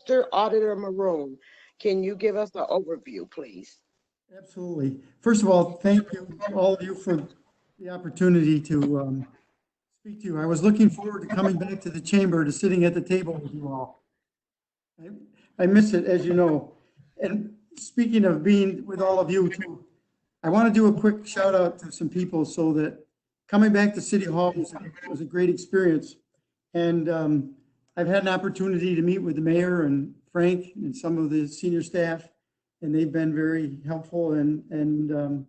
Mr. Auditor Maroon, can you give us an overview, please? Absolutely. First of all, thank you, all of you, for the opportunity to speak to you. I was looking forward to coming back to the chamber, to sitting at the table with you all. I miss it, as you know. And speaking of being with all of you too, I want to do a quick shout out to some people, so that coming back to City Hall was a great experience. And I've had an opportunity to meet with the mayor and Frank and some of the senior staff, and they've been very helpful and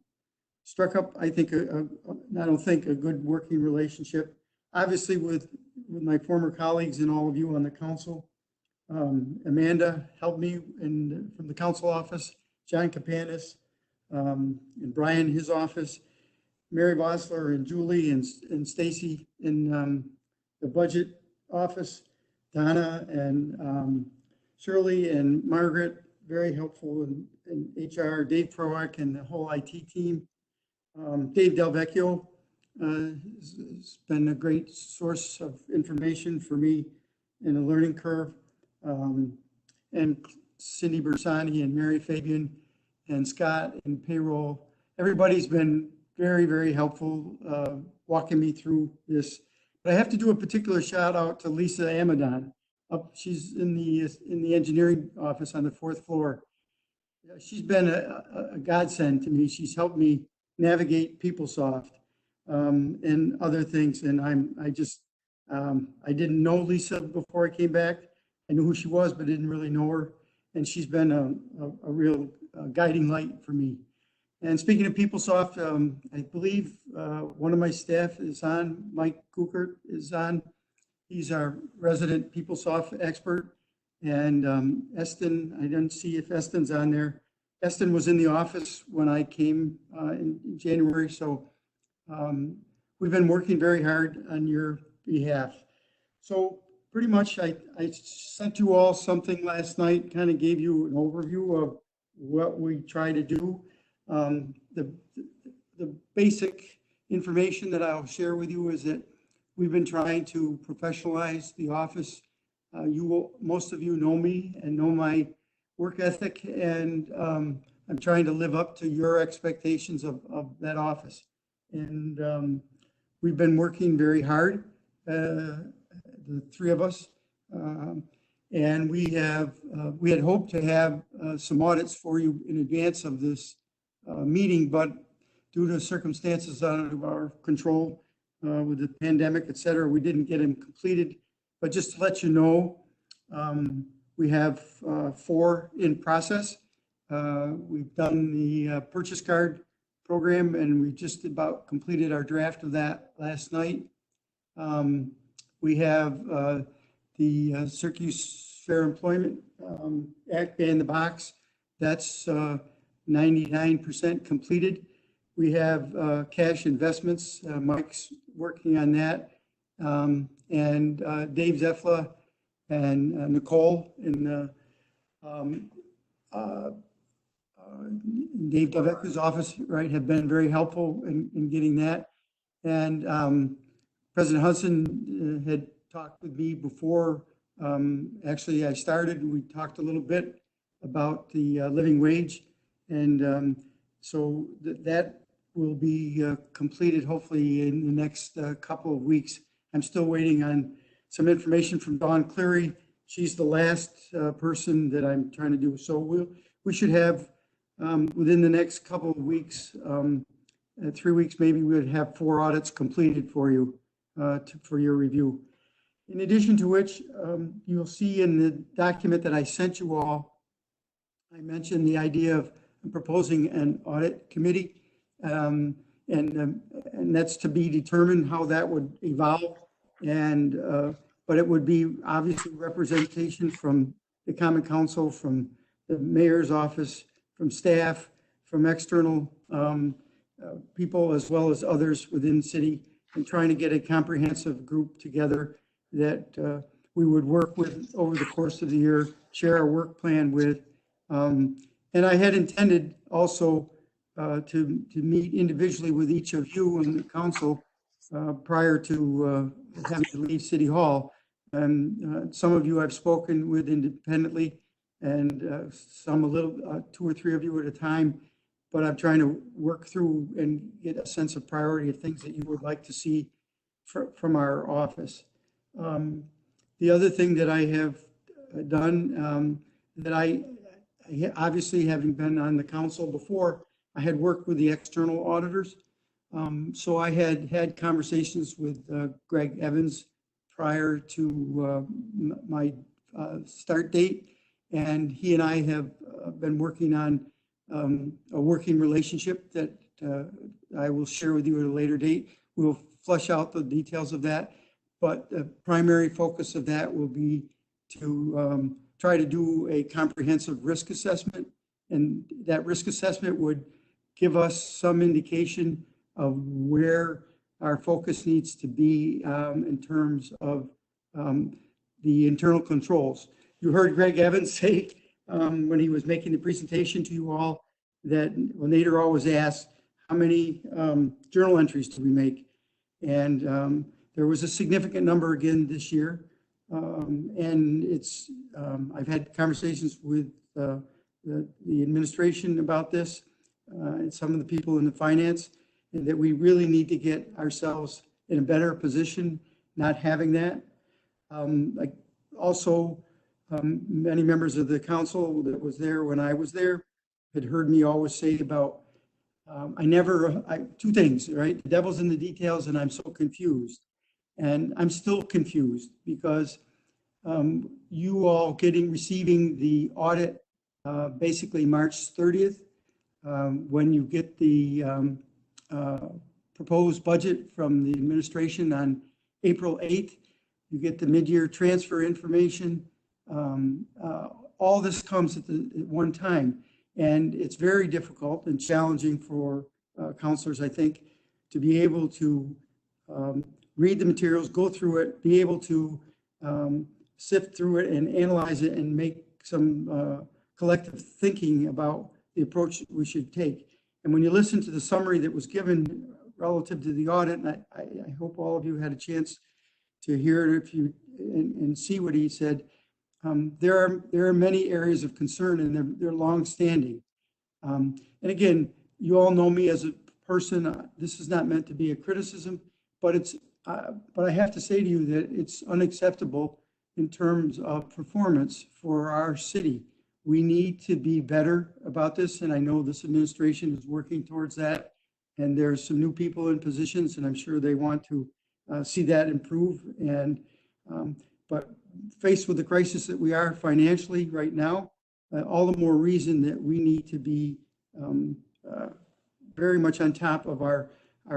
struck up, I think, I don't think, a good working relationship. Obviously with my former colleagues and all of you on the council. Amanda helped me from the council office, John Capanis, and Brian, his office, Mary Bosler and Julie and Stacy in the budget office, Donna and Shirley and Margaret, very helpful in HR, Dave Proack and the whole IT team. Dave Delvecchio has been a great source of information for me in a learning curve. And Cindy Bersani and Mary Fabian and Scott and payroll. Everybody's been very, very helpful walking me through this. But I have to do a particular shout out to Lisa Amadon. She's in the engineering office on the 4th floor. She's been a godsend to me. She's helped me navigate PeopleSoft and other things. And I didn't know Lisa before I came back. I knew who she was, but didn't really know her. And she's been a real guiding light for me. And speaking of PeopleSoft, I believe one of my staff is on, Mike Kukert is on. He's our resident PeopleSoft expert. And Eston, I didn't see if Eston's on there. Eston was in the office when I came in January. So we've been working very hard on your behalf. So pretty much I sent you all something last night, kind of gave you an overview of what we try to do. The basic information that I'll share with you is that we've been trying to professionalize the office. Most of you know me and know my work ethic, and I'm trying to live up to your expectations of that office. And we've been working very hard, the three of us, and we had hoped to have some audits for you in advance of this meeting, but due to circumstances out of our control with the pandemic, et cetera, we didn't get them completed. But just to let you know, we have 4 in process. We've done the purchase card program, and we just about completed our draft of that last night. We have the Syracuse Fair Employment Act in the box. That's 99% completed. We have cash investments. Mike's working on that. And Dave Zefla and Nicole in Dave Delvecchio's office, right, have been very helpful in getting that. And President Hudson had talked with me before. Actually, I started, and we talked a little bit about the living wage. And so that will be completed hopefully in the next couple of weeks. I'm still waiting on some information from Dawn Cleary. She's the last person that I'm trying to do. So we should have within the next couple of weeks, 3 weeks maybe, we would have 4 audits completed for you for your review. In addition to which, you'll see in the document that I sent you all, I mentioned the idea of proposing an audit committee, and that's to be determined how that would evolve. And but it would be obviously representation from the Common Council, from the mayor's office, from staff, from external people, as well as others within the city, and trying to get a comprehensive group together that we would work with over the course of the year, share our work plan with. And I had intended also to meet individually with each of you in the council prior to having to leave City Hall. Some of you I've spoken with independently, and some a little, two or three of you at a time. But I'm trying to work through and get a sense of priority of things that you would like to see from our office. The other thing that I have done, that obviously, having been on the council before, I had worked with the external auditors. So I had conversations with Greg Evans prior to my start date, and he and I have been working on a working relationship that I will share with you at a later date. We'll flesh out the details of that, but the primary focus of that will be to try to do a comprehensive risk assessment, and that risk assessment would give us some indication of where our focus needs to be in terms of the internal controls. You heard Greg Evans say when he was making the presentation to you all that Nader always asks, how many journal entries do we make? And there was a significant number again this year. And it's, I've had conversations with the administration about this, and some of the people in the finance, and that we really need to get ourselves in a better position, not having that. Like also, many members of the council that was there when I was there had heard me always say about, two things, right? The devil's in the details, and I'm so confused. And I'm still confused because you all receiving the audit basically March 30th, when you get the proposed budget from the administration on April 8th, you get the mid-year transfer information. All this comes at one time, and it's very difficult and challenging for counselors, I think, to be able to read the materials, go through it, be able to sift through it and analyze it and make some collective thinking about the approach that we should take. And when you listen to the summary that was given relative to the audit, and I hope all of you had a chance to hear it and see what he said, there are many areas of concern, and they're long-standing. And again, you all know me as a person. This is not meant to be a criticism, but I have to say to you that it's unacceptable in terms of performance for our city. We need to be better about this, and I know this administration is working towards that. And there's some new people in positions, and I'm sure they want to see that improve. And but faced with the crisis that we are financially right now, all the more reason that we need to be very much on top of our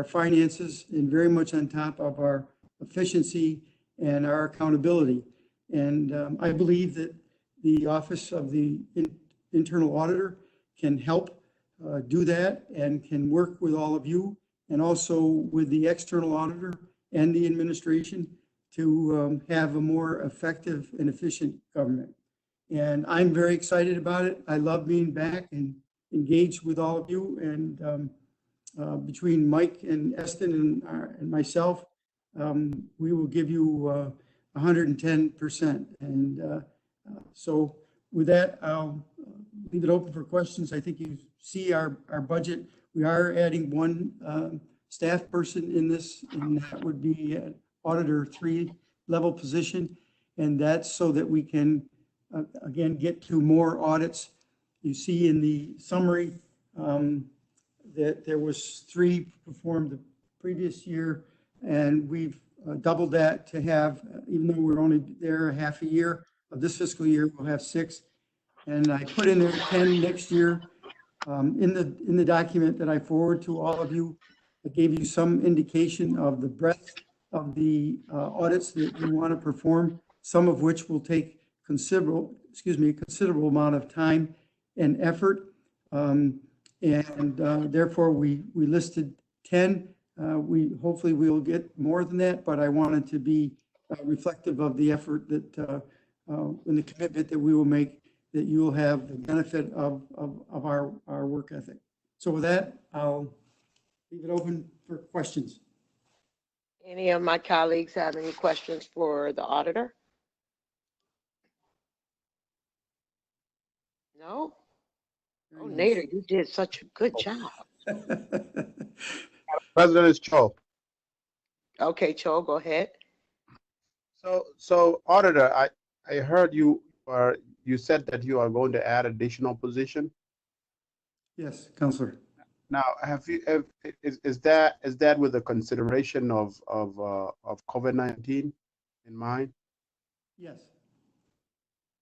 finances and very much on top of our efficiency and our accountability. And I believe that the Office of the Internal Auditor can help do that and can work with all of you and also with the external auditor and the administration to have a more effective and efficient government. And I'm very excited about it. I love being back and engaged with all of you. And between Mike and Eston and myself, we will give you 110%. And so with that, I'll leave it open for questions. I think you see our budget. We are adding one staff person in this, and that would be an Auditor 3 level position. And that's so that we can, again, get to more audits. You see in the summary that there was 3 performed the previous year, and we've doubled that to have, even though we're only there half a year of this fiscal year, we'll have 6. And I put in there 10 next year. In the document that I forward to all of you, I gave you some indication of the breadth of the audits that we want to perform, some of which will take considerable amount of time and effort. And therefore we listed 10. Hopefully we'll get more than that, but I wanted to be reflective of the effort that and the commitment that we will make, that you will have the benefit of our work ethic. So with that, I'll leave it open for questions. Any of my colleagues have any questions for the auditor? No? Very Oh, nice. Nader, you did such a good job. President is Cho. Okay, Cho, go ahead. So Auditor, I heard you said that you are going to add additional position. Yes, Counselor. Now, is that with the consideration of COVID-19 in mind Yes.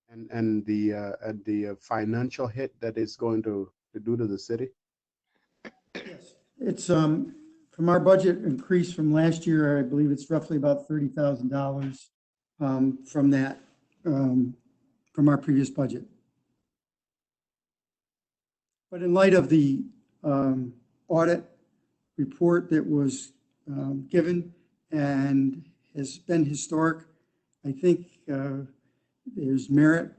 and the financial hit that it's going to do to the city? Yes. It's, from our budget increase from last year, I believe it's roughly about $30,000 from that, from our previous budget. But in light of the audit report that was given and has been historic, I think there's merit.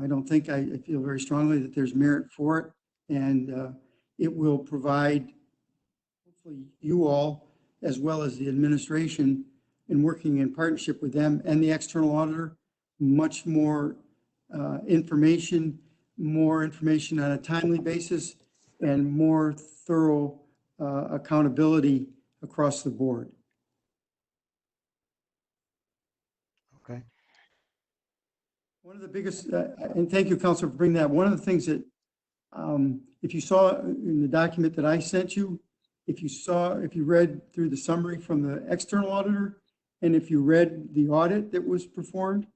I don't think, I feel very strongly that there's merit for it. And it will provide, hopefully, you all, as well as the administration, in working in partnership with them and the external auditor, much more information on a timely basis, and more thorough accountability across the board. Okay. One of the biggest, and thank you, Counselor, for bringing that. One of the things that, if you saw in the document that I sent you, if you read through the summary from the external auditor, and if you read the audit that was performed,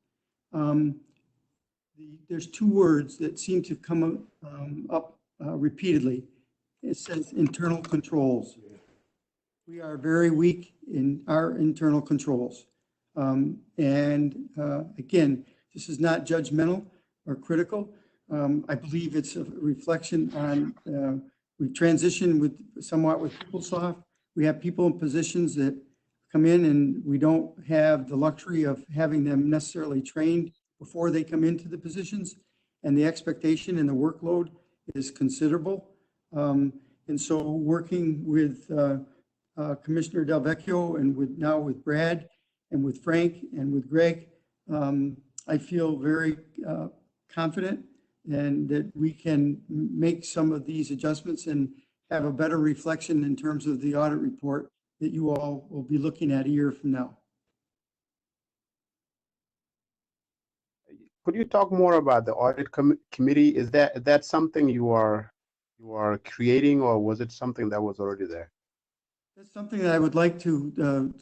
there's two words that seem to come up repeatedly. It says internal controls. We are very weak in our internal controls. Again, this is not judgmental or critical. I believe it's a reflection on, we've transitioned somewhat with PeopleSoft. We have people in positions that come in and we don't have the luxury of having them necessarily trained before they come into the positions. And the expectation and the workload is considerable. And so working with Commissioner Del Vecchio and now with Brad and with Frank and with Greg, I feel very confident and that we can make some of these adjustments and have a better reflection in terms of the audit report that you all will be looking at a year from now. Could you talk more about the audit committee? Is that something you are creating, or was it something that was already there? That's something that I would like to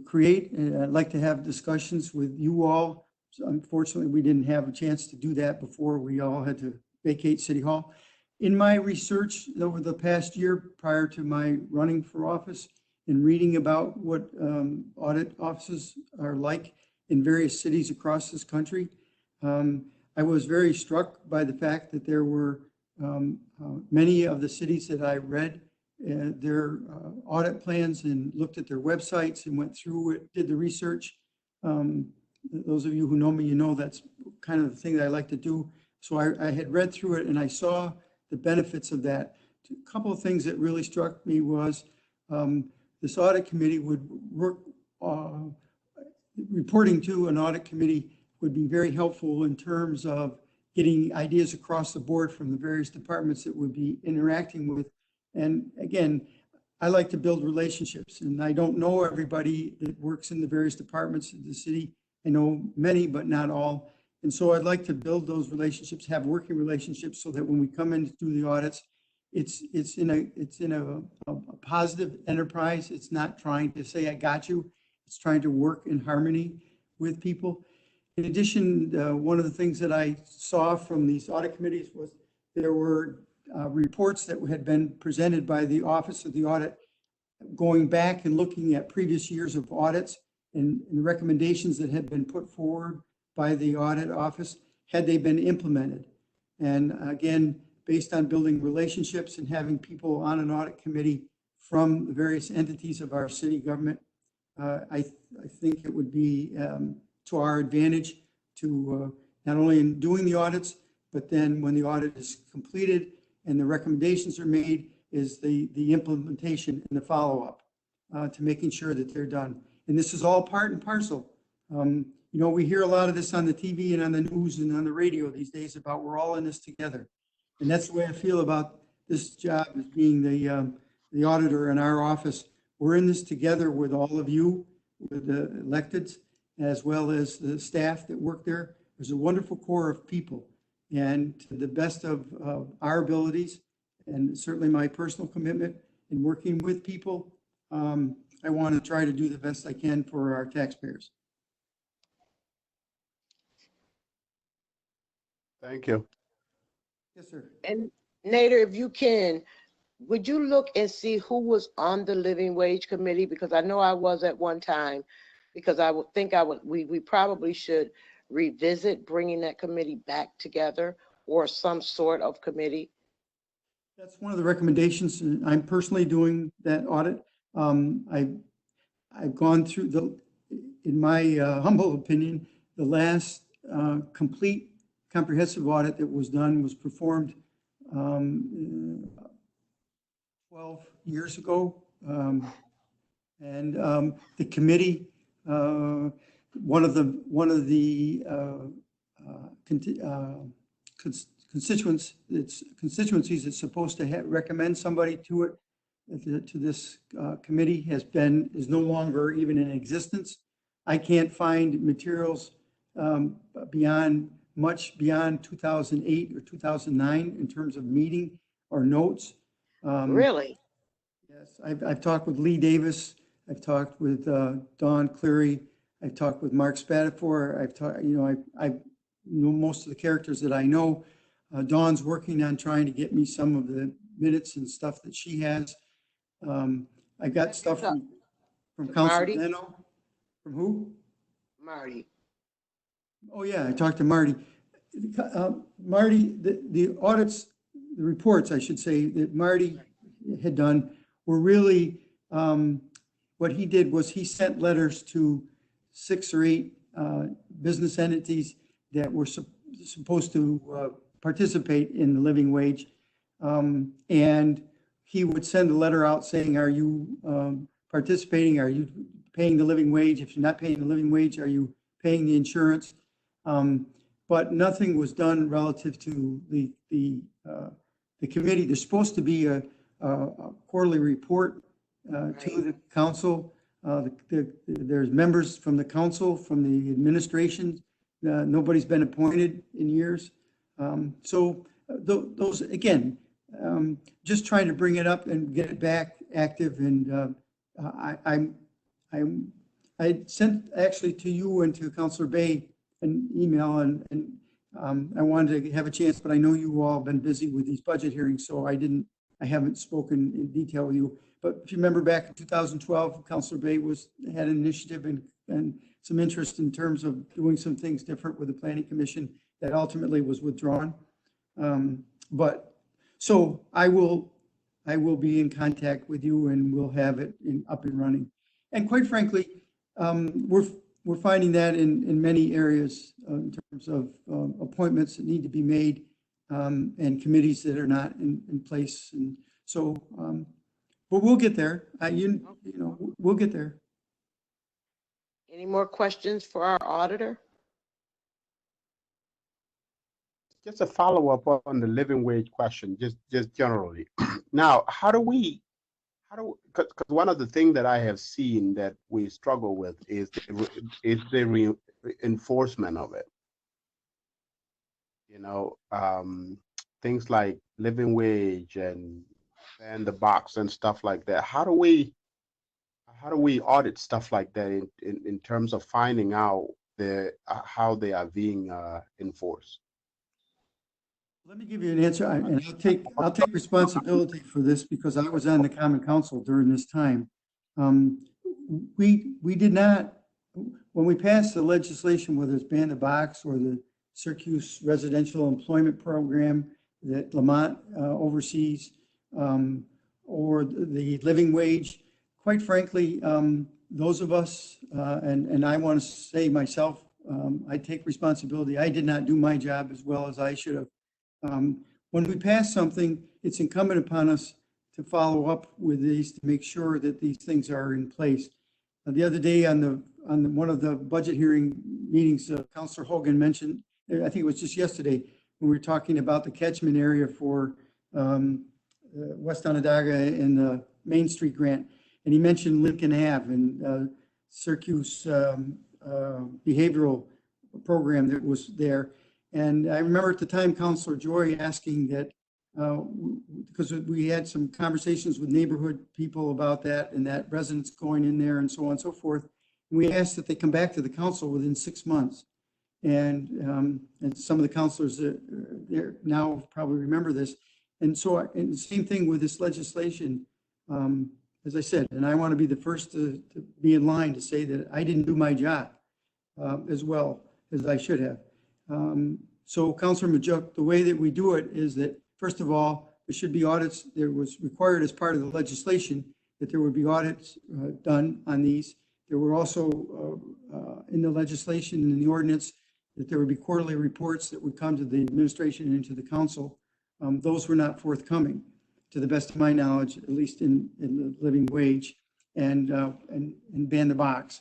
create, and I'd like to have discussions with you all. So unfortunately, we didn't have a chance to do that before we all had to vacate City Hall. In my research over the past year prior to my running for office and reading about what audit offices are like in various cities across this country, I was very struck by the fact that there were many of the cities that I read their audit plans and looked at their websites and went through it, did the research. Those of you who know me, you know that's kind of the thing that I like to do. So I had read through it and I saw the benefits of that. A couple of things that really struck me was this audit committee would work, reporting to an audit committee would be very helpful in terms of getting ideas across the board from the various departments that would be interacting with. And again, I like to build relationships, and I don't know everybody that works in the various departments of the city. I know many, but not all. And so I'd like to build those relationships, have working relationships, so that when we come in to do the audits, it's in a positive enterprise. It's not trying to say, I got you. It's trying to work in harmony with people. In addition, one of the things that I saw from these audit committees was there were reports that had been presented by the Office of the Audit, going back and looking at previous years of audits and the recommendations that had been put forward by the audit office, had they been implemented. And again, based on building relationships and having people on an audit committee from the various entities of our city government, I think it would be to our advantage to not only in doing the audits, but then when the audit is completed and the recommendations are made, is the implementation and the follow-up to making sure that they're done. And this is all part and parcel. You You know, we hear a lot of this on the TV and on the news and on the radio these days about we're all in this together. And that's the way I feel about this job as being the auditor in our office. We're in this together with all of you, with the electeds, as well as the staff that work there. There's a wonderful core of people. And to the best of our abilities, and certainly my personal commitment in working with people, I want to try to do the best I can for our taxpayers. Thank you. Yes, sir. And Nader, if you can, would you look and see who was on the Living Wage Committee? Because I know I was at one time, because I would think we probably should revisit bringing that committee back together, or some sort of committee. That's one of the recommendations. And I'm personally doing that audit. I've gone through in my humble opinion, the last complete comprehensive audit that was done was performed 12 years ago. And the committee, one of the constituencies that's supposed to recommend somebody to it, to this committee, is no longer even in existence. I can't find materials much beyond 2008 or 2009 in terms of meeting or notes. Really? Yes, I've talked with Lee Davis. I've talked with Don Cleary. I've talked with Mark Spatafor. I know most of the characters that I know. Dawn's working on trying to get me some of the minutes and stuff that she has. I got stuff from Council Marty? Leno. From who? Marty. Oh, yeah, I talked to Marty. Marty, the audits, the reports, I should say, that Marty had done were really, what he did was he sent letters to 6 or 8 business entities that were supposed to participate in the living wage. And he would send a letter out saying, are you participating? Are you paying the living wage? If you're not paying the living wage, are you paying the insurance? But nothing was done relative to the committee. There's supposed to be a quarterly report to the council. There's members from the council, from the administration. Nobody's been appointed in years. So those, again, just trying to bring it up and get it back active. And I sent actually to you and to Councilor Bay an email, and I wanted to have a chance, but I know you all have been busy with these budget hearings, so I haven't spoken in detail with you. But if you remember back in 2012, Councilor Bay had an initiative and some interest in terms of doing some things different with the Planning Commission that ultimately was withdrawn. But so I will be in contact with you, and we'll have it up and running. And quite frankly, we're finding that in many areas in terms of appointments that need to be made and committees that are not in place. And so, but we'll get there. We'll get there. Any more questions for our auditor? Just a follow-up on the living wage question, just generally. Now, because one of the things that I have seen that we struggle with is the enforcement of it. Things like living wage and the box and stuff like that. How do we audit stuff like that in terms of finding out how they are being enforced? Let me give you an answer, and I'll take responsibility for this because I was on the Common Council during this time. We did not, when we passed the legislation, whether it's ban the box or the Syracuse residential employment program that Lamont oversees, or the living wage, quite frankly, those of us, and I want to say myself, I take responsibility. I did not do my job as well as I should have. When we pass something, it's incumbent upon us to follow up with these to make sure that these things are in place. The other day on one of the budget hearing meetings, Counselor Hogan mentioned, I think it was just yesterday, when we were talking about the catchment area for West Onondaga and the Main Street grant. And he mentioned Lincoln Ave and Syracuse behavioral program that was there. And I remember at the time, Counselor Joy asking that, because we had some conversations with neighborhood people about that and that residents going in there and so on and so forth. And we asked that they come back to the council within 6 months. And some of the counselors there now probably remember this. And so, and the same thing with this legislation, as I said, and I want to be the first to be in line to say that I didn't do my job as well as I should have. So Councilor Majuk, the way that we do it is that, first of all, there should be audits. There was required as part of the legislation that there would be audits done on these. There were also in the legislation and in the ordinance that there would be quarterly reports that would come to the administration and to the council. Those were not forthcoming, to the best of my knowledge, at least in the living wage and ban the box.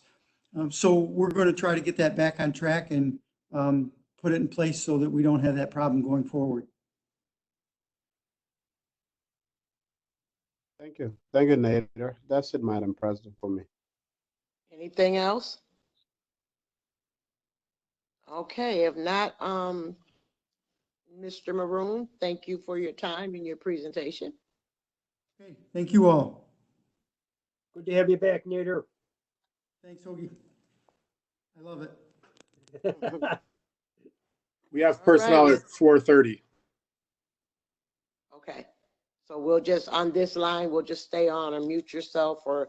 So we're going to try to get that back on track and put it in place so that we don't have that problem going forward. Thank you. Thank you, Nader. That's it, Madam President, for me. Anything else? Okay, if not, Mr. Maroon, thank you for your time and your presentation. Okay, thank you all. Good to have you back, Nader. Thanks, Hoagie. I love it. We have All personnel right. at 4:30. Okay, so we'll just, on this line, we'll just stay on or mute yourself or